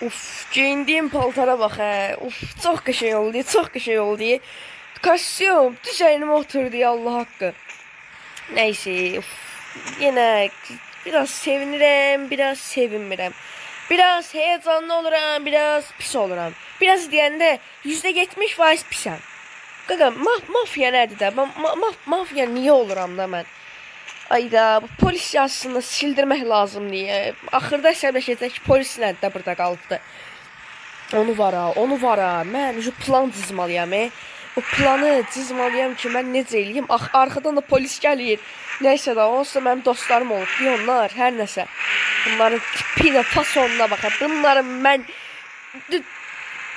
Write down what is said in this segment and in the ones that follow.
Uf, giyindiyim paltara bax hə. Uf, çox qəşəng oldu, çox qəşəng oldu. Kostyum düz əynimə oturdu ya Allah haqqı. Nəysə, uf, yenə biraz sevinirəm, biraz sevinmirəm. Biraz heyecanlı oluram, biraz pis oluram. Biraz deyəndə %70% pisəm. Qaqa, mafya nədir də? Mafya niyə oluram da mən? Ayda, bu polis yazısını sildirmək lazım deyə. Axırda əsəbləşəcək polis nədir də burada qalıbdı. Onu var ha. Mən plan cızmalıyam. O planı cızmalıyam ki, mən necə eləyim? Arxadan da polis gəlir. Nəysə də, onsuz da mənim dostlarım olub. Onlar, hər nəsə. Bunların tipinə, fasonuna baxaq. Bunların mən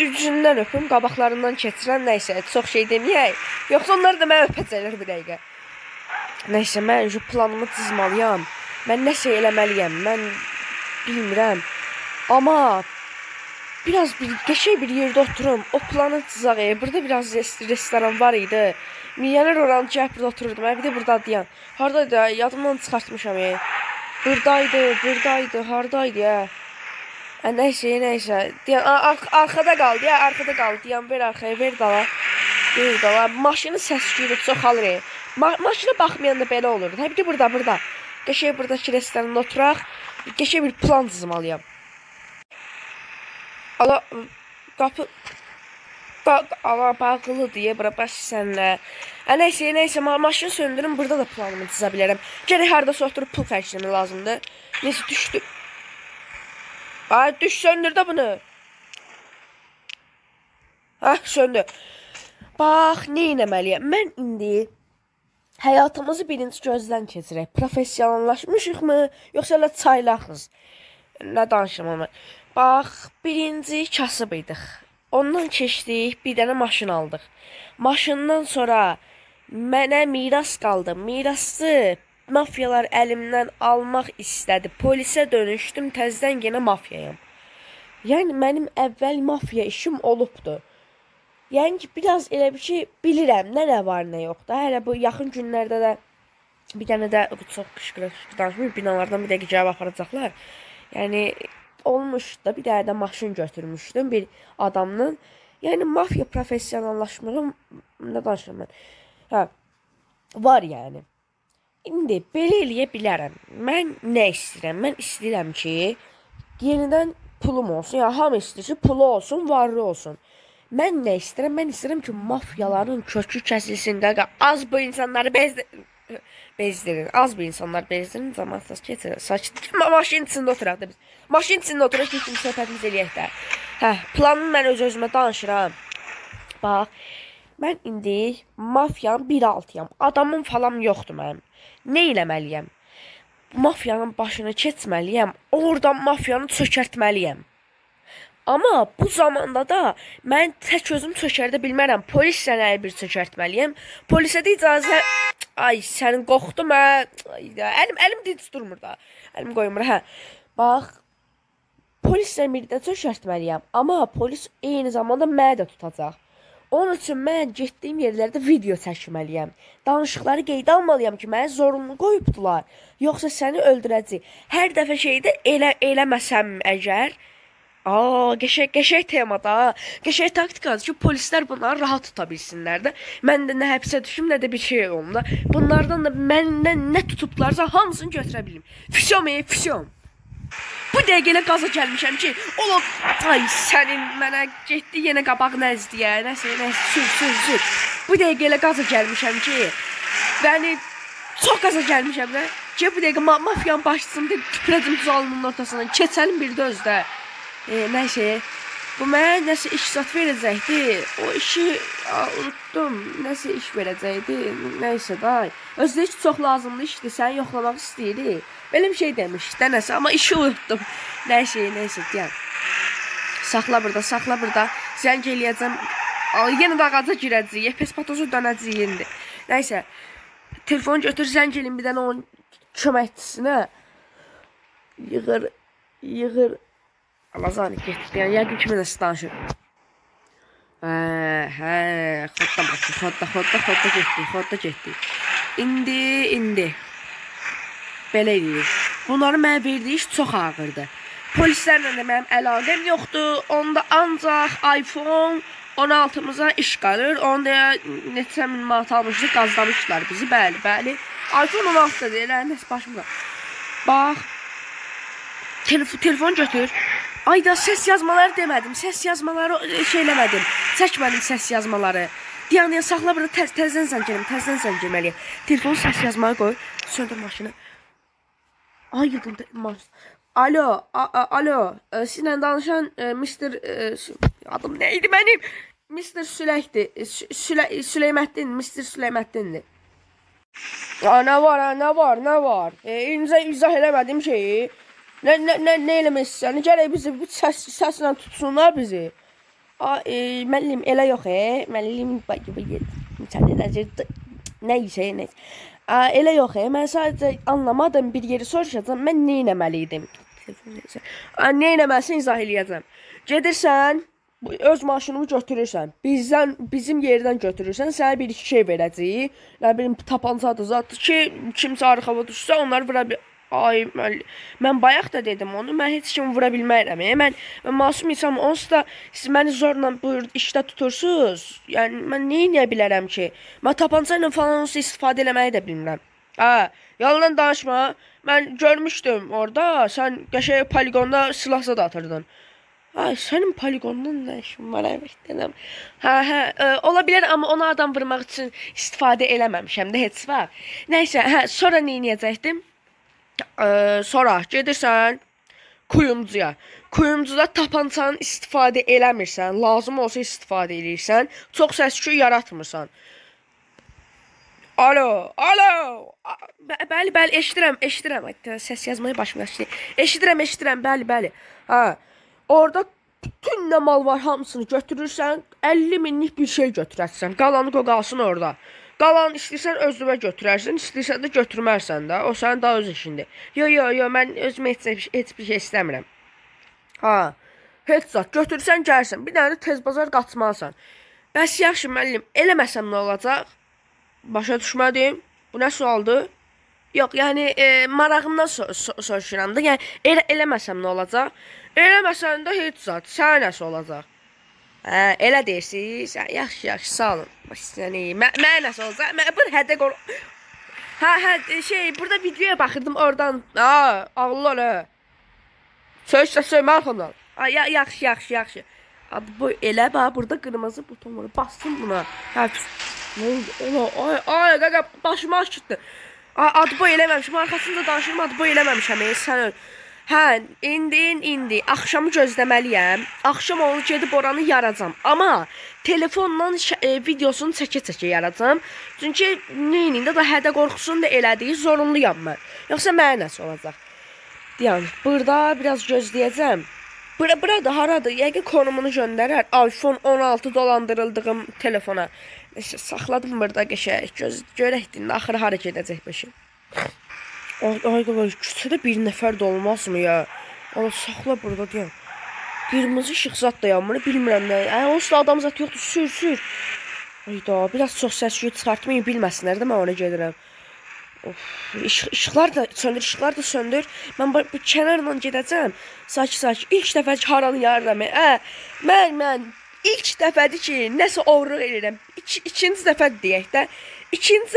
üzündən öpüm, qabaqlarından keçirəm. Nəysə, çox şey deməyək. Yoxsa onlar da mən öpəcəklər bir dəqiqə. Nəysə, mən şu planımı cızmalıyam. Mən nəsə eləməliyəm. Mən bilmirəm. Amma biraz qəşəng bir yerdə oturum. O planı cızaq. Burada biraz restoran var idi. Milyonlar oranı gəlib burada otururdum. Bir də buradaydı. Haradaydı? Yadımdan çıxartmışam. Buradaydı. Haradaydı? Nəysə. Arxada qaldı. Arxada qaldı. Ver arxaya, ver dala. Maşının səs-küyü çoxalır. Maşına baxmayanda belə olurdu. Həbki burada. Qəşəng buradakı restoranda oturaq. Qəşəng bir plan cızmalıyam. Qapı bağlı deyə bura baş sənlə. Nəysə, maşını söndürüm. Burada da planımı cıza bilərəm. Gərək haradasa oturub pul xərcləmək lazımdır. Neysə, düşdü. Düş, söndür də bunu. Söndü. Bax, nə eləməliyəm? Mən indi həyatımızı birinci gözdən keçirək. Professionallaşmışıq mı, yoxsa elə çaylaqız? Nə danışım ama. Bax, birinci kasıb idik. Ondan keçdik, bir dənə maşın aldıq. Maşından sonra mənə miras qaldı. Mirası mafyalar əlimdən almaq istədi. Polisə dönüşdüm, təzdən yenə mafyayam. Yəni, mənim əvvəl mafya işim olubdu. Yəni ki, biraz elə bir şey bilirəm, nə var, nə yox da. Hələ bu yaxın günlərdə də bir dənə də çox qışqırıq danışmır, binalardan bir dəqiqə cavab aparacaqlar. Yəni, olmuşdu da, bir dənə də maşın götürmüşdüm bir adamdan. Yəni, mafya professionallaşmağım, nə danışıram mən? Var yəni. İndi, belə eləyə bilərəm. Mən nə istəyirəm? Mən istəyirəm ki, yenidən pulum olsun. Yəni, hamı istəyir ki, pulu olsun, varlı olsun. Mən nə istəyirəm? Mən istəyirəm ki, mafyaların kökü kəsilsin. Az bu insanları bezdirin. Az bu insanlar bezdirin. Zamansız keçir. Maşının içində oturaq da biz. Maşının içində oturaq ki, kimi söhbətimiz eləyək də. Planını mən öz-özümə danışıram. Bax, mən indi mafyanın 1.6-yam. Adamım falan yoxdur mənim. Nə eləməliyəm? Mafyanın başını keçməliyəm. Oradan mafyanı çökərtməliyəm. Amma bu zamanda da mən tək özüm çökərdə bilmərəm. Polis sənə bir çökərtməliyəm. Polisə də icazə... Ay, sənin qoxdum hə. Əlim dic durmur da. Əlim qoymur hə. Bax, polislə bir də çökərtməliyəm. Amma polis eyni zamanda mənə də tutacaq. Onun üçün mən getdiyim yerlərdə video çəkməliyəm. Danışıqları qeydə almalıyam ki, mənə zorunlu qoyubdular. Yoxsa səni öldürəcək. Hər dəfə şeydə eləməsəm əgər... Qəşək temada, qəşək taktikadır ki, polislər bunları rahat tuta bilsinlər də. Mən də nə həbsə düşüm, nə də bir şey olum da. Bunlardan da məndən nə tutublarsa hamısını götürə bilim. Füsyom. Bu dəqiqə qaza gəlmişəm ki, ola, ay sənin mənə getdi yenə qabaq nəzdiyə, nəsə, sür. Bu dəqiqə qaza gəlmişəm ki, bəni çox qaza gəlmişəm də. Ki, bu dəqiqə mafyanın başçısını tüpürəcəm zalımın ortasından, keçəlim bir də özdə. Nəysə, bu mənə nəsə iş zat verəcəkdi. O işi unutdum. Nəsə iş verəcəkdi. Nəysə, day. Özdə heç çox lazımlı işdir. Səni yoxlamaq istəyirik. Belə bir şey demişdi nəsə, amma işi unutdum. Nəysə, deyəm. Saxla burada. Zəng eləyəcəm. Yenə də ağaca girəcəyik. Pespatozu dönəcəyik indi. Nəysə, telefonu götür, zəng eləyim bir dənə onun köməkçisinə. Yığır. Alazani getdi. Yəni, yəqin kimi nəsə danışır. Xodda getdi. İndi. Belə eləyir. Bunları mənə verdiyi iş çox ağırdır. Polislərlə də mənim əlaqəm yoxdur. Onda ancaq iPhone 16-mıza iş qalır. Onda neçə min manat almışdıq, qazlamışdılar bizi. Bəli, bəli. iPhone 16 da deyil, nəsə başımda. Bax. Telefon götür. Ayda ses yazmaları demədim. Ses yazmaları şeyləmədim. Çəkmədim ses yazmaları. Diyan saxla burada təzdən sən girməliyəm. Telefonu ses yazmaya qoy. Söndür maşını. Ay yıkıldı. Alo. Sizinlə danışan Mr. Adım neydi benim? Mr. Süləkdir. Süleyməddin. Mr. Süleyməddindir. Ne var? İzah eləmədim şeyi. Ne eləməsən? Gərək bizi səslə tutsunlar bizi. Müəllim elə yox müəllim nəysə. Elə yox mən sadəcə anlamadım bir yeri soruşacağam. Mən nə etməliydim? Nə etməlisən izah eləyəcəm. Gedirsən, öz maşınımı götürürsən. Bizim yerdən götürürsən, sənə bir iki şey verəcəyik. Nə bilim tapancadır zatdır ki, kimsə arxava düşsə onları vura bilir. Ay, mən bayaq da dedim onu, mən heç kimi vura bilməyirəm. Mən masum insanım, onsuz da siz məni zorla buyur işdə tutursunuz. Yəni, mən nə eləyə bilərəm ki? Mən tapanca ilə falan onsuz istifadə eləməyi də bilmirəm. Yalan danışma, mən görmüşdüm orada, sən qəşəng poligonda silahsa da atırdın. Sənin poligondan nə işin var, dedim. Ola bilər, amma ona adam vurmaq üçün istifadə eləməmişəm də heç var. Nəysə, sonra nə eləyəcəkdim? Sonra gedirsən kuyumcuya. Kuyumcuda tapançanın istifadə eləmirsən, lazım olsa istifadə edirsən, çox səs-küy yaratmırsan. Alo. Bəli, eşidirəm. Səs yazmayı başım qaçdı. Eşidirəm, bəli. Orada bütün nə mal var hamısını götürürsən, 50 minlik bir şey götürərsən, qalanı qalsın orada. Qalan istəyirsən özümə götürərsən, istəyirsən də götürmərsən də, o sənin daha öz işindir. Yo, mən özümə heç bir şey istəmirəm. Heç zat, götürsən, gəlsən, bir dənə də tez bazar qaçmalısan. Bəs yaxşı müəllim, eləməsəm nə olacaq? Başa düşmədim, bu nə sualdır? Yox, yəni marağımdan soruşuram da, yəni eləməsəm nə olacaq? Eləməsən də heç zat, sənə nəsə olacaq? Elə deyirsiniz, yaxşı, sağ olun. Mənə nəsə olacaq? Bir hədə qol... burada videoya baxırdım oradan. Ağıllı ol, Söymə arxamdan. Yaxşı. Bu elə, burada qırmızı buton var, bastım buna. Qaqa, başıma açıqdır. Adı boy eləməmişim, arxasında danışırım, adı boy eləməmişəm, sən öl. İndi axşamı gözləməliyəm. Axşam onu gedib oranı yaracam. Amma telefonla videosunu çəkə-çəkə yaracam. Çünki neyində də hədə qorxusunu da elədiyi zorunluyam mən. Yoxsa mənə nəsə olacaq. Yəni, burada biraz gözləyəcəm. Burada haradır? Yəqin konumunu göndərər. iPhone 16 dolandırıldığım telefona. Saxladım burada qəşəng. Görəkdir, axırı hara gedəcək bəşim. Küçədə bir nəfər də olmazmı ya? Saxla burada deyəm. Qırmızı işıq zat da yanmır, bilmirəm nə. Onsuz da adam zat yoxdur, sür. Biraz çox səs-küy çıxartmayın, bilməsinlər də mən ona gedirəm. İşıqlar da söndür. Mən bu kənarla gedəcəm. Sakit. İlk dəfə ki, haranı yarıram. Mən ilk dəfədir ki, nəsə oğurluq edirəm. İkinci dəfə deyək də. Birinci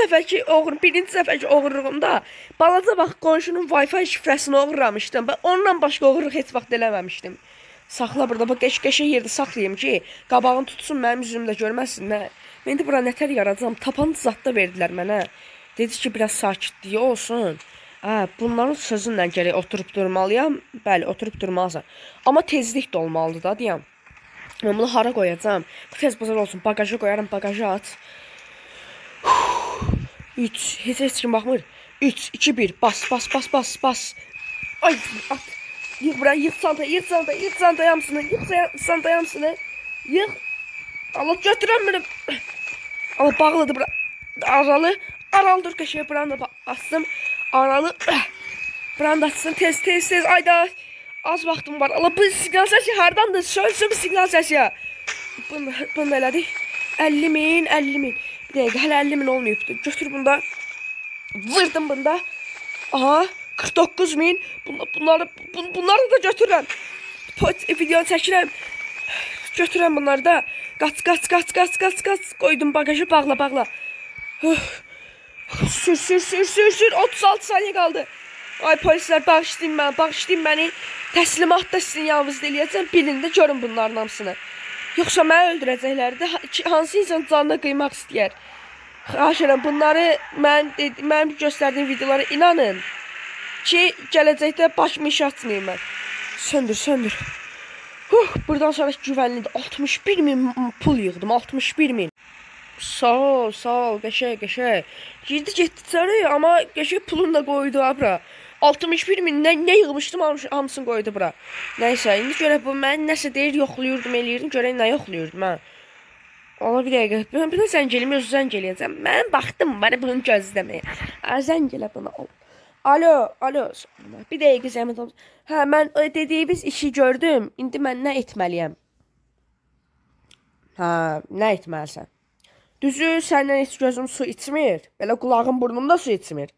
dəfə ki, oğurluğumda balaca bax, qonşunun Wi-Fi şifrəsini oğurlamışdım. Ondan başqa oğurluq heç vaxt eləməmişdim. Saxla burada, qəşəng yerdə saxlayayım ki, qabağını tutsun, mənim üzümdə görməsin. Mən də bura nətər yaracam, tapanca zatda verdilər mənə. Dedi ki, biraz sakitliyi olsun. Bunların sözünlə gərək oturub durmalıyam. Bəli, oturub durmalısan. Amma tezlik də olmalıdır da, deyəm. Mən bunu hara qoyacam? Tez bazar olsun, bagaja qoyarım, bagaja at. 3, heç kim baxmır. 3, 2, 1, bas. Ay, at. Yığ bura, yığ çanta yamsını. Yığ. Allah götürəmirəm. Allah bağlıdır bura. Aralı dur qəşəng, buranı da açsın. Aralı. Buranı da açsın, tez. Ayda. Az vaxtım var. Allah, bu siqnal səsi hardandır? Söylüsün bu siqnal səsi. Bunu elədik. 50.000. Bir dəqiqə, hələ 50.000 olmayıbdır. Götür bunda. Vırdım bunda. Aha, 49.000. Bunları da götürürəm. Video çəkirəm. Götürəm bunları da. Qaç. Qoydum bagajı, bağla. Sür. 36 saniye qaldı. Ay polislər, bağışlayın məni. Təslimatda sizin yanınızda eləyəcəm. Bilin də görün bunların hamısını. Yoxsa məni öldürəcəklər də. Hansı insan canına qıymaq istəyər? Xahiş edirəm, bunları mənim göstərdiyim videolara inanın ki, gələcəkdə başımı iş açmayayım mən. Söndür. Buradan sonra güvənlidir. 61.000 pul yığdım. 61.000. Sağ ol, qəşəng. Girdi getdi içəri, amma qəşəng pulunu da qoydu bura. 61.000 nə yığmışdım, hamısını qoydu bura. Nəysə, indi görək bu mən nəsə deyir, yoxlayırdım, eləyirdim, görək nə yoxlayırdım hə. Ona bir dəqiqə, bir də zəng eləyəcəm. Mən baxdım, bana bunu gözləməyə. Zəng elə buna. Alo. Bir dəqiqə zəhmət olsun. Hə, mən dediyiniz işi gördüm. İndi mən nə etməliyəm? Hə, nə etməlisən? Düzü, səndən heç gözüm su içmir. Belə qulağım burnumda su içmir.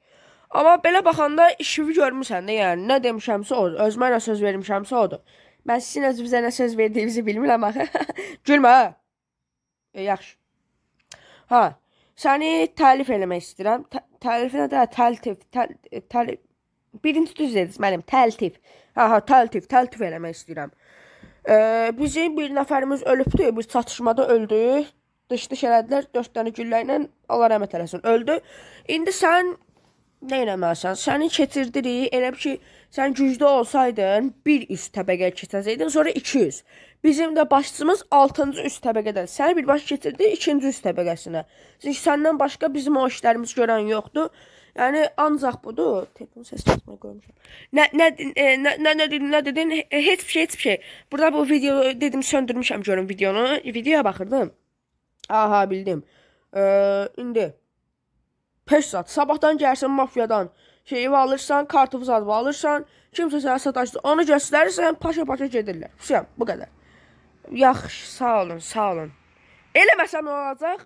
Amma belə baxanda işimi görmüsən də, yəni. Nə demişəmsə odur. Özümə nə söz vermişəmsə odur. Mən sizin özünüzə nə söz verdiyinizi bilmirəm axı. Gülmə, hə? Yaxşı. Hə, səni təlif eləmək istəyirəm. Təlifinə də təltif. Birinci düz dediniz mənim, təltif. Təltif eləmək istəyirəm. Bizim bir nəfərimiz ölübdür, biz çatışmada öldük. Dış elədilər, 4 dənə güllə ilə, Allah rəhmət eləsin, öldü. İndi sən nə eləməlisən? Səni keçirdirik, elə ki, sən güclü olsaydın, bir üst təbəqəyə keçəcəydin, sonra 200. Bizim də başçımız 6-cı üst təbəqədən. Səni birbaş keçirdi 2-ci üst təbəqəsinə. Çünki səndən başqa bizim o işlərimiz görən yoxdur. Yəni, ancaq budur. Telefon səs kəsməyə qoymuşam. Nə dedin? Heç bir şey. Burada bu video dedim, söndürmüşəm görün videonu. Videoya baxırdım. Aha, bildim. İndi 5 saat. Sabahdan gəlsən mafiyadan şeyi alırsan, kartofu alırsan, kimsə sənə sataşdır. Onu göstərirsən, paşa gedirlər. Hüseyin, bu qədər. Yaxşı, sağ olun. Eləməsəm nə olacaq?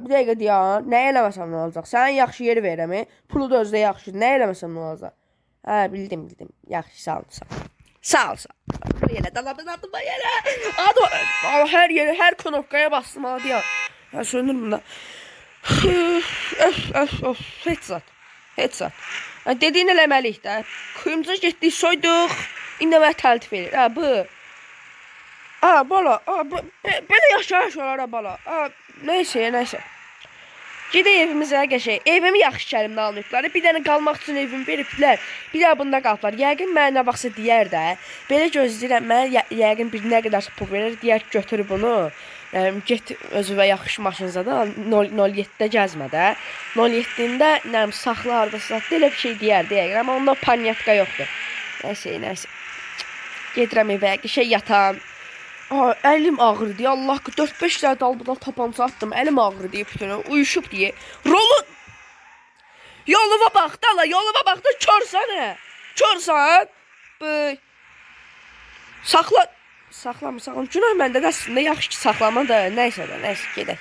Bir dəqiqə deyən, nə eləməsəm nə olacaq? Sənin yaxşı yeri verəmi? Pulu da özdə yaxşı. Nə eləməsəm nə olacaq? Bildim. Yaxşı, sağ ol. Sağ ol. Yerə, dalabın adıma yerə. Hər yerə, hər konopkaya bastım. Hadi ya. Söndür bunda. Heç zat. Dediyin eləməliyik də. Kuyumuza getdik, soyduq. İndi mənə təltif edir. Bu. Bala. Belə yaşayışlara bala. Nəysə. Gedək evimizə qəşəng. Evimi yaxşı kəlimdə almayıblar. Bir dənə qalmaq üçün evimi veriblər. Bir daha bunda qalıblar. Yəqin mənə nə vaxtsa deyər də. Belə gözləyirəm. Mənə yəqin bir nə qədər pul verir. Deyər götür bunu. Get özünə yaxşı maşınıza da 07-də gəzmə də. 07-də saxla hardasa elə bir şey deyər deyək. Amma onda panyatka yoxdur. Nəysə. Gedirəm evə, qəşəng yatam. Əlim ağrıdı. Allah, 4-5 dəfə dalbıdan tapanca atdım. Əlim ağrıdı bütün. Uyuşub deyə. Rolu. Yoluma bax da, körsən. Saxla. Günah məndə də əslində yaxşı ki saxlama da. Nəysə, gedək.